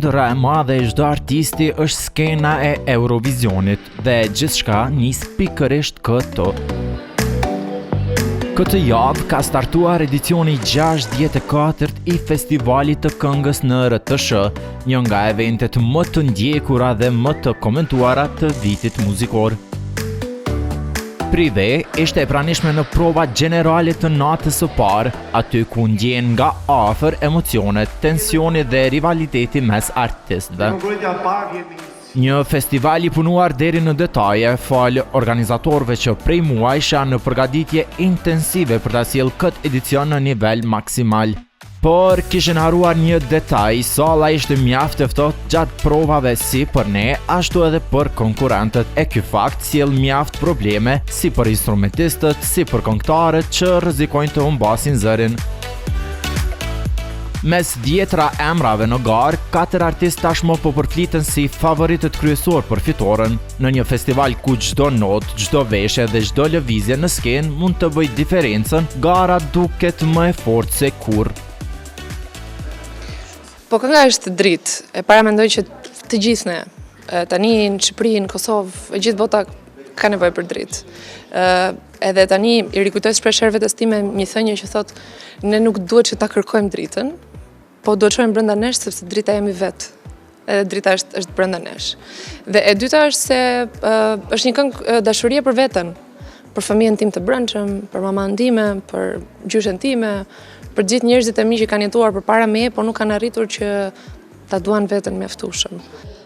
ëndra e madhe e çdo artisti është skena e Eurovisionit dhe gjithçka nis pikërisht këtu. Këtë javë ka startuar edicioni 64 i festivalit të këngës në RTS, një nga eventet më të ndjekura dhe më të komentuara të vitit muzikor. Prive ishte e pranishme në prova generale të natës së parë, aty ku ndjen nga afër emocionet, tensioni dhe rivaliteti mes artistëve. Një festival i punuar deri në detaje, fal organizatorëve që prej muaj isha në përgatitje intensive për ta sjellë këtë edicion në nivel maksimal. Por kishin haruar një detaj, salla ishte mjaft e ftohtë gjatë provave si për ne, ashtu edhe për konkurrentët. E ky fakt sjell mjaft probleme si për instrumentistët, si për këngëtarët që rrezikojnë të humbasin zërin. Mes dhjetra emrave në garë, 4 artistë tashmë po përfliten si favoritët kryesor për fitoren. Në një festival ku çdo notë, çdo veshje dhe çdo lëvizje në skenë mund të bëjë diferencën, gara duket më e fortë se kurrë. Po kënga është dritë, e para mendoj që të gjithë ne, tani në Shqipëri, në Kosovë, e gjithë bota ka nevojë për dritë. Edhe tani i rikujtoj shpesh vetes time një thënie që thotë, ne nuk duhet që ta kërkojmë dritën, po duhet shojmë brenda nesh sepse drita jemi vetë. Edhe drita është brenda nesh. Dhe e dyta është se është një këngë dashurie për veten, për fëmijën tim të brendshëm, për mamën time, për gjyshen time, për gjithë njerëzit e mi që kanë jetuar përpara me, por nuk kanë arritur që ta duan veten mjaftueshëm.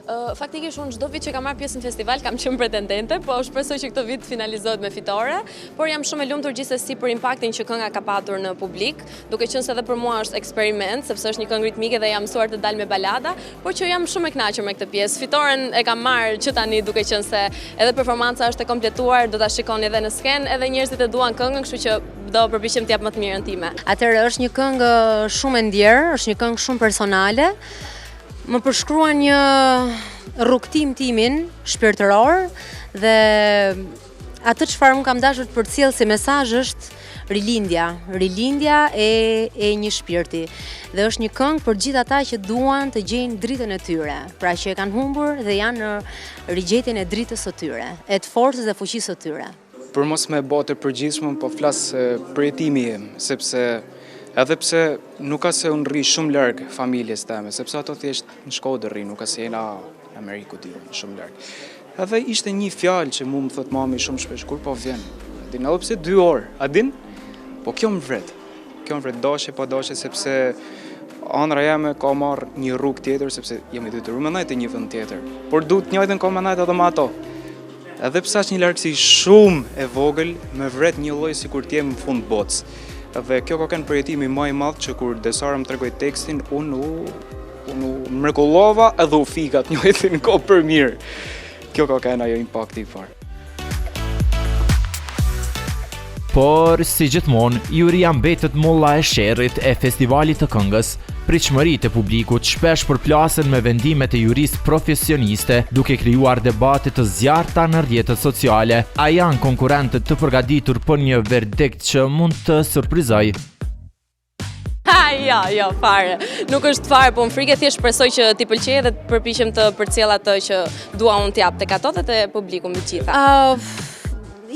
Faktikisht unë çdo vit që kam marrë pjesë në festival kam qenë pretendente, po shpresoj që këtë vit finalizohet me fitore, por jam shumë e lumtur gjithsesi për impaktin që kënga ka patur në publik, duke qenë se edhe për mua është eksperiment, sepse është një këngë ritmike dhe jam mësuar të dal me balada, por që jam shumë e kënaqur me këtë pjesë. Fitoren e kam marrë që tani duke qenë se edhe performanca është e kompletuar, do ta shikoni edhe në skenë, edhe njerëzit e duan këngën, kështu që do përpiqem të jap më të mirën time. Atëherë është një këngë shumë e ndjerë, është një këngë shumë personale. Më përshkruan një rrugtim timin shpirtëror dhe atë çfarë unë kam dashur të përcjell si mesazh është rilindja e një shpirti. Dhe është një këngë për gjithë ata që duan të gjejnë dritën e tyre, pra që e kanë humbur dhe janë në rigjetjen e dritës së tyre, e të forcës dhe fuqisë së tyre. Për mos me bë të përgjithshëm, po flas për jetimin im, sepse edhe pse nuk ka se unë rri shumë larg familjes teme, sepse ato thjesht në Shkodër rri, nuk ka se jena në Amerikë shumë larg. Edhe ishte një fjalë që mu më thot mami shumë shpesh, kur po vjen, din edhe pse 2 orë, a din? Po kjo më vret dashje pa dashje, sepse andra jeme ka marrë një rrugë tjetër, sepse jemi detyruar me ndajt e një vend tjetër, por duhet njëjtën ka me ndajt edhe me ato. Edhe pse është një largësi shumë e vogël, më vret një lloj sikur të jem në fund botës. Dhe kjo ka qenë përjetimi më i madh që kur Desara më tregoi tekstin, unë mrekullova edhe u fikat njëjtin kohë për mirë. Kjo ka qenë ajo impakti i parë. Por, si gjithmonë, juria mbetet mulla e sherrit e festivalit të këngës. Pritshmëritë e publikut shpesh përplasen me vendimet e jurisë profesioniste, duke krijuar debate të zjarrta në rrjetet sociale. A janë konkurrentët të përgatitur për një verdikt që mund të surprizojë? Jo, fare. Nuk është fare, po më frikë thjesht presoj që t'i pëlqejë dhe të përpiqem të përcjell atë që dua unë t'jap tek ato dhe te publiku mbi të gjitha.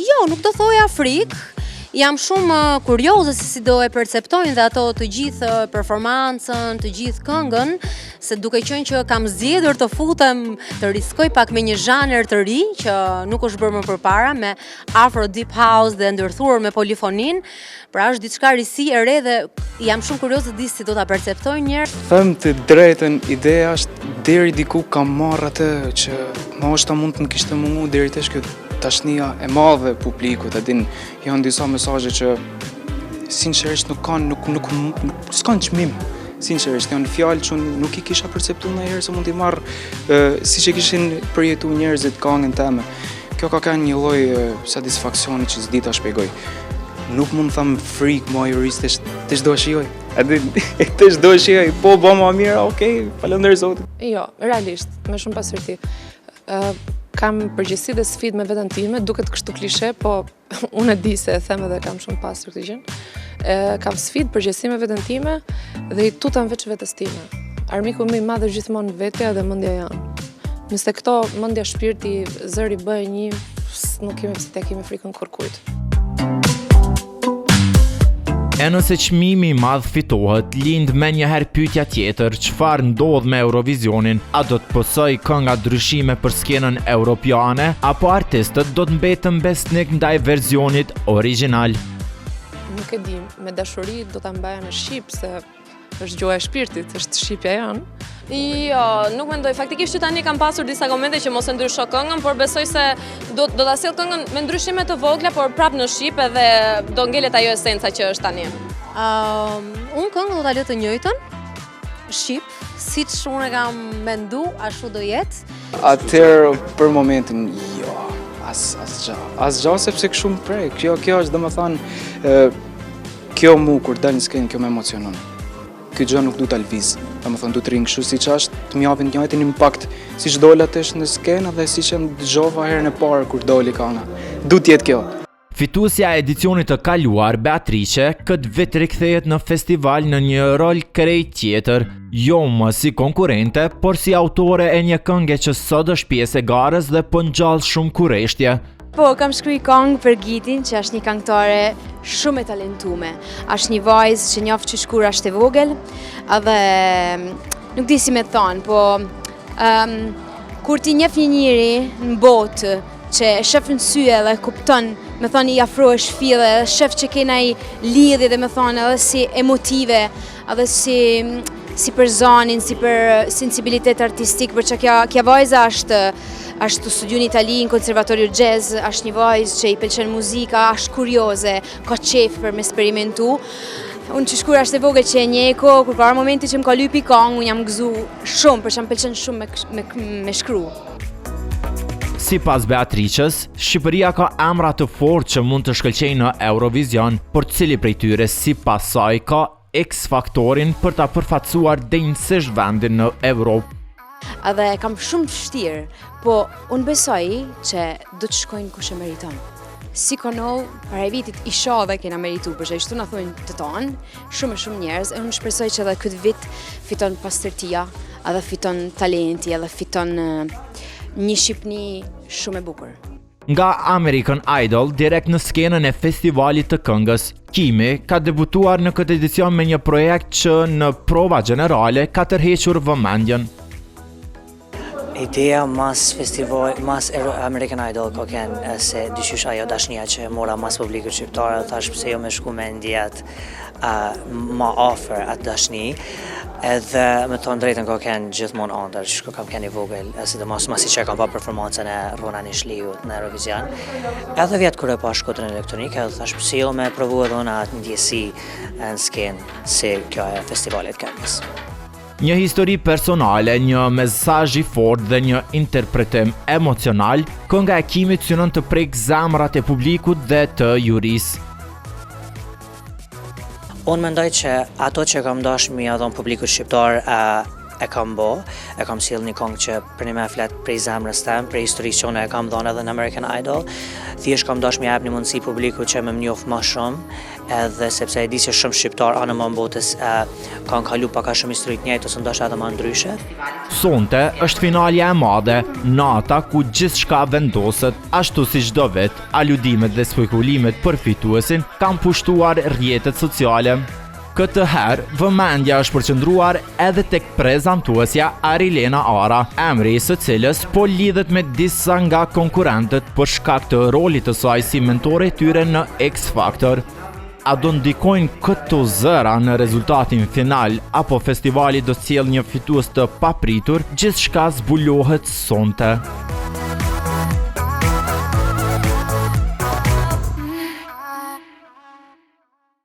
Jo, nuk do thoja frikë. Jam shumë kurioze se si do e perceptojnë dhe ato të gjithë performancën, të gjithë këngën, se duke qenë që kam zgjedhur të futem, të riskoj pak me një zhanër të ri, që nuk është bërë më përpara, me afro deep house dhe ndërthuar me polifonin, pra është diçka risi e re dhe jam shumë kurioze të di si do ta perceptojnë njerëzit. Them të drejtën, ideja është deri diku kam marrë atë që moshta mund të më kishte mungu deri tesh kjo tashnia e madhe publikut, din janë disa mesazhe që sinqerisht s'kan çmim. Sinqerisht janë fjalë që nuk i kisha perceptuar ndonjëherë se mund t'i marr siç e kishin përjetuar njerëzit këngën time. Kjo ka qenë një lloj satisfaksioni që s'di ta shpjegoj. Nuk mund të them frikë më juristë të çdo shijoj. A din të çdo shijoj, po bë më mirë, okay, falënderoj Zotit. Jo, realisht, me shumë pasërti. Kam përgjegjësi dhe sfidë me veten time, duket kështu klishe, po unë e di se e them edhe kam shumë pasur këtë gjë. Kam sfidë, përgjegjësi me veten time dhe i tutem veç vetes time. armiku më i madh është gjithmonë vetja dhe mendja janë. Nëse këto mendja, shpirti, zëri bëhen një, nuk kemi pse të kemi frikën kërkujt. E nëse çmimi i madh fitohet, lind me njëherë pyetja tjetër, çfarë ndodh me Eurovisionin? A do të pësoj kënga ndryshime për skenën europiane, apo artistët do të mbetën besnik ndaj versionit origjinal? Nuk e di, me dashuri do ta mbaja në shqip, se është gjuha e shpirtit, është shqipja janë. Jo, nuk mendoj. Faktikisht që tani kam pasur disa komente që mos e ndryshoj këngën, por besoj se do ta sjell këngën me ndryshime të vogla, por prap në shqip edhe do ngelet ajo esenca që është tani. Unë këngën do ta lë të njëjtën, shqip, siç unë e kam mendu, ashtu do jetë. Atëherë për momentin jo, asgjë sepse kështu më prek. Kjo është domethënë kjo mu kur dal në skenë kjo më emocionon. Ky gjë nuk du ta lviz. Domethënë du të rinë kështu siç është, të më japin të njëjtin impakt siç dola tesh në skenë dhe siç e dëgjova herën e parë kur doli kënga. Du të jetë kjo. Fituesja e edicionit të kaluar, Beatrice, këtë vit rikthehet në festival në një rol krejt tjetër, jo më si konkurrente, por si autore e një këngë që sot është pjesë e garës dhe po ngjall shumë kurreshtje. Po, kam shkruaj këngë për Gitin, që është një këngëtare shumë e talentume. Është një vajzë që njoh që kur është e vogël, edhe nuk di si me thonë, po kur ti njeh një njeri në botë që e shef në sy dhe kupton, me thonë i afrohesh fillë, edhe shef që ke ndaj lidhje dhe me thonë edhe si emotive, edhe si për zonin, si për sensibilitet artistik, për që kja vajza është të studiu në Itali, në konservatoriu jazz, është një vajzë që i pëlqen muzika, është kurioze, ka qef për me eksperimentu. Unë që shkur është e vogël që e njeko, kur ka momenti që më ka lypi këngë, unë jam gëzu shumë, për që më pëlqen shumë me shkru. Sipas Beatrices, Shqipëria ka emra të fortë që mund të shkëlqejnë në Eurovision, por cili prej tyre sipas saj ka X-faktorin për ta përfaqësuar denjësisht vendin në Evropë. Edhe kam shumë të vështirë, po unë besoj që do të shkojnë kush e meriton. Si konoh, para vitit i shoh dhe kena merituar, për shkak na thonë të tonë, shumë njerëz, e unë shpresoj që edhe këtë vit fiton pastërtia, edhe fiton talenti, edhe fiton një Shqipni shumë e bukur. Nga American Idol, direkt në skenën e festivalit të këngës, Kimi ka debutuar në këtë edicion me një projekt që në prova generale ka tërhequr vëmendjen. Ideja mas American Idol ka qenë se dyshysh ajo dashnia që mora mas publikut shqiptar, thash pse jo me shku me ndjet ma afër atë dashni, edhe me thonë drejtën ka qenë gjithmonë ëndër, që kam qenë i vogël, sidomos masi që kam pa performancën e Rona Nishliut në Eurovision. Edhe vjetë kur e pa shkotën elektronike, edhe thash pse jo me provu edhe unë atë ndjesi në skenë si kjo e festivalit këngës. Një histori personale, një mesazh i fortë dhe një interpretim emocional, kënga e Kimit synon të prek zemrat e publikut dhe të jurisë. Unë mendoj që ato që kam dashur mi ia dhon publikut shqiptar e kam sjell një këngë që për një me flet prej zemrës tem, prej historisë që e kam dhënë edhe në American Idol. Thjesht kam dashur mi jap një mundësi publikut që më njoh më shumë, edhe sepse e di se shumë shqiptar anë më botës kanë kalu pak a shumë histori të njëjtë ose ndoshta edhe më ndryshe. Sonte është finalja e madhe, nata ku gjithçka vendoset, ashtu si çdo vit, aludimet dhe spekulimet për fituesin kanë pushtuar rrjetet sociale. Këtë herë, vëmendja është përqendruar edhe tek prezantuesja Arilena Ara, emri së cilës po lidhet me disa nga konkurrentët për shkak të rolit të saj si mentore tyre në X Factor. A do ndikojnë këto zëra në rezultatin final, apo festivali do të sjellë një fitues të papritur, gjithçka zbulohet sonte.